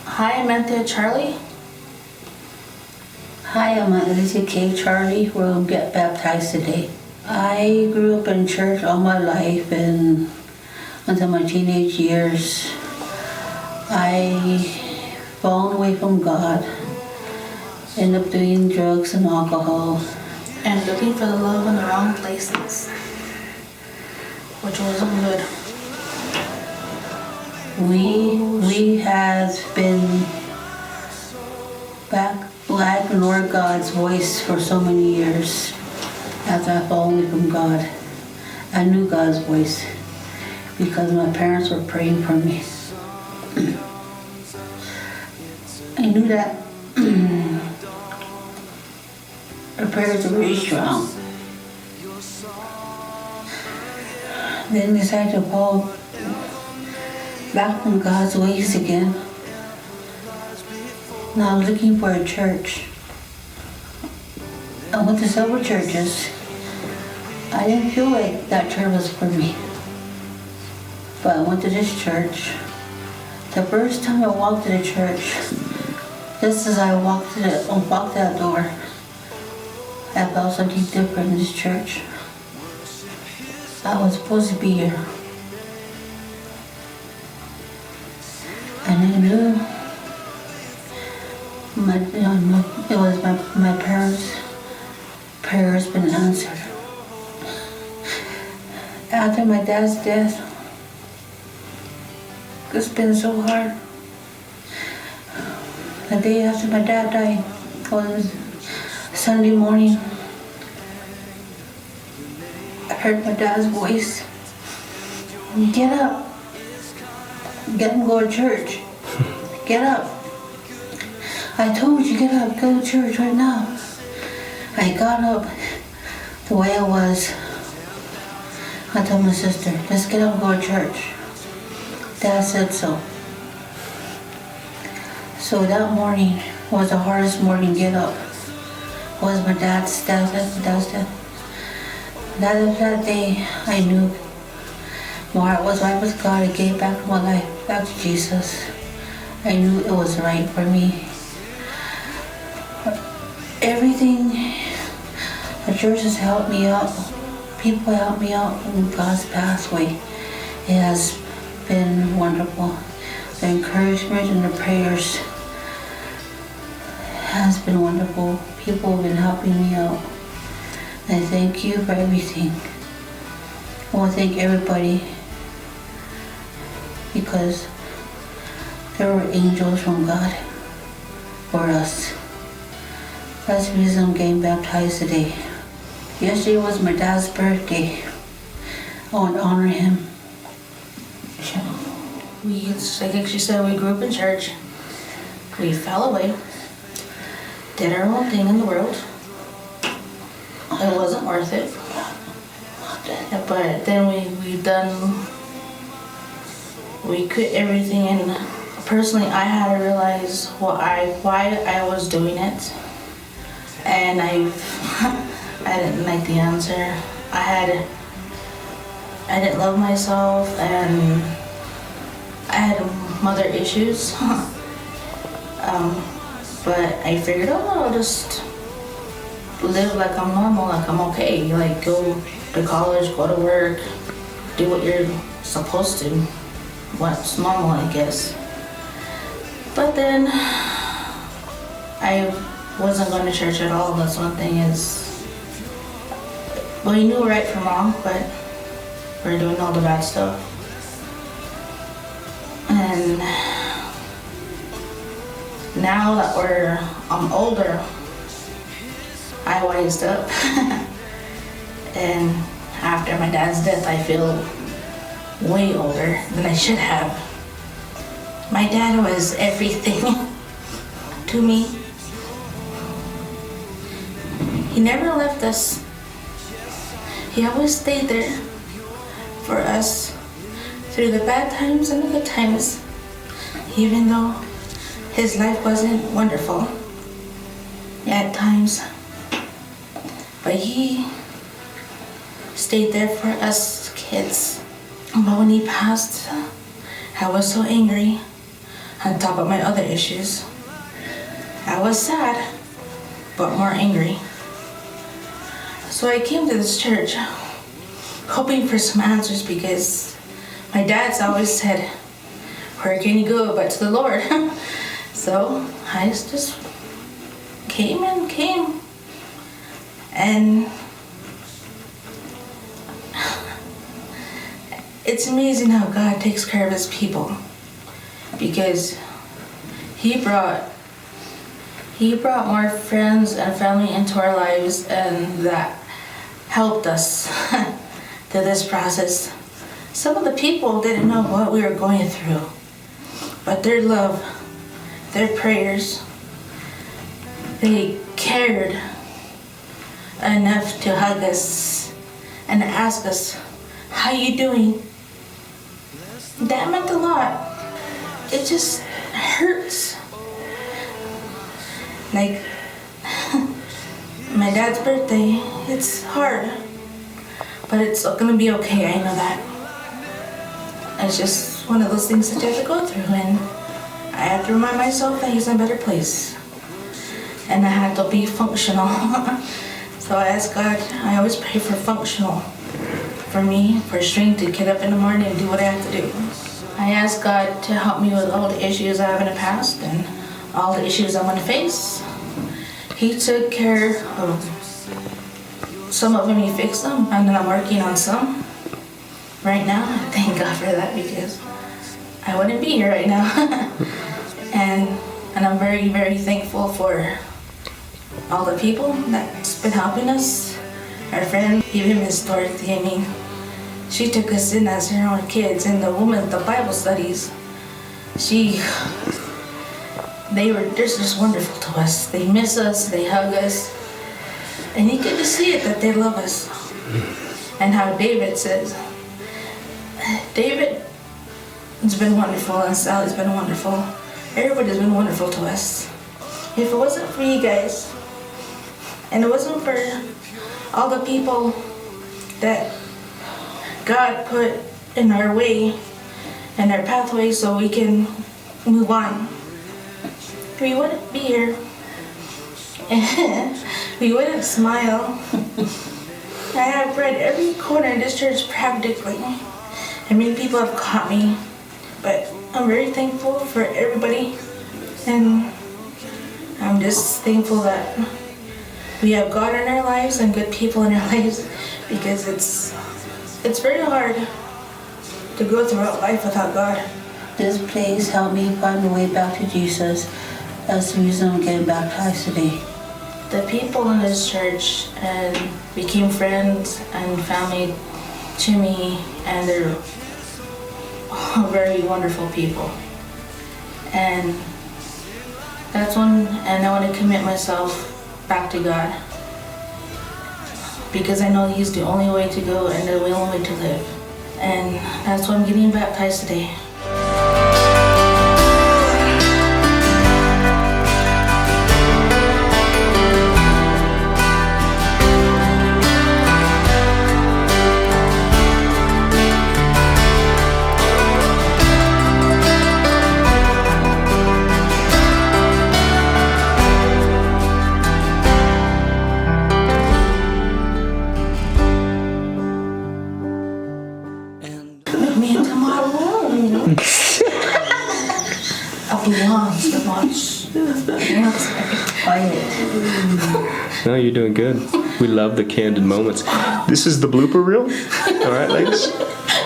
Hi, Amanda Charlie. Hi, I'm Alicia K. Charlie. We'll get baptized today. I grew up in church all my life, and until my teenage years, I fallen away from God, ended up doing drugs and alcohol. And looking for the love in the wrong places, which wasn't good. We have been back. I ignored God's voice for so many years after I fell away from God. I knew God's voice because my parents were praying for me. I knew that the prayers were very strong. Then decided to fall back from God's ways again. Now I'm looking for a church. I went to several churches. I didn't feel like that church was for me. But I went to this church. The first time I walked to the church, just as I walked that door, I felt something different in this church. I was supposed to be here. And I knew it was my parents' prayers been answered. After my dad's death, it's been so hard. The day after my dad died was Sunday morning. I heard my dad's voice. Get up. Get him go to church. Get up. I told you, get up, go to church right now. I got up the way I was. I told my sister, just get up and go to church. Dad said so. So that morning was the hardest morning to get up. Was my dad's death. That day, I knew my heart was right with God. I gave back my life back to Jesus. I knew it was right for me. Everything, the church has helped me out. People helped me out in God's pathway. It has been wonderful. The encouragement and the prayers has been wonderful. People have been helping me out. And thank you for everything. I want to thank everybody because there were angels from God for us. That's the reason I'm getting baptized today. Yesterday was my dad's birthday. I want to honor him. Like she said, we grew up in church. We fell away. Did our own thing in the world. It wasn't worth it. But then we quit everything, and personally I had to realize why I was doing it. And I didn't like the answer. I didn't love myself, and I had mother issues. But I figured, I'll just live like I'm normal, like I'm okay. Like go to college, go to work, do what you're supposed to. What's normal, I guess. But then I wasn't going to church at all. That's one thing is, well, you knew right from wrong, but we're doing all the bad stuff. And now that I'm older, I wised up. And after my dad's death, I feel way older than I should have. My dad was everything to me. He never left us. He always stayed there for us through the bad times and the good times, even though his life wasn't wonderful at times. But he stayed there for us kids. But when he passed, I was so angry. on top of my other issues. I was sad, but more angry. So I came to this church hoping for some answers because my dad's always said, where can you go but to the Lord? So I just came. And it's amazing how God takes care of his people, because he brought more friends and family into our lives, and that helped us through this process. Some of the people didn't know what we were going through, but their love, their prayers, they cared enough to hug us and ask us, how you doing? That meant a lot. It just hurts. Like, my dad's birthday, it's hard, but it's gonna be okay, I know that. It's just one of those things that you have to go through, and I have to remind myself that he's in a better place. And I have to be functional. So I ask God, I always pray for functional, for me, for strength to get up in the morning and do what I have to do. I ask God to help me with all the issues I have in the past and all the issues I'm gonna face. He took care of some of them, he fixed them, and then I'm working on some right now. I thank God for that, because I wouldn't be here right now. and I'm very, very thankful for all the people that's been helping us. Our friend, even Miss Dorothy, I mean, she took us in as her own kids, and the woman at the Bible studies, they're just wonderful to us. They miss us, they hug us, and you get to see it that they love us. And how David says, David has been wonderful, and Sally's been wonderful. Everybody's been wonderful to us. If it wasn't for you guys, and it wasn't for all the people that God put in our way and our pathway so we can move on, we wouldn't be here. We wouldn't smile. I have read every corner in this church practically. I mean, people have caught me, but I'm very thankful for everybody, and I'm just thankful that we have God in our lives and good people in our lives, because it's very hard to go throughout life without God. This place helped me find the way back to Jesus. That's the reason I'm getting baptized today. The people in this church and became friends and family to me, and they're very wonderful people. And that's when, and I want to commit myself back to God, because I know he's the only way to go and the only way to live. And that's why I'm getting baptized today. Me into my room. I belong so much. Quiet. No, you're doing good. We love the candid moments. This is the blooper reel. All right, ladies?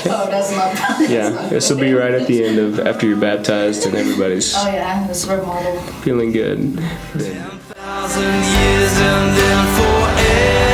Oh, that's not. Yeah, this will be right at the end of after you're baptized and everybody's Oh yeah, this is our model. feeling good. 10,000 years and then forever.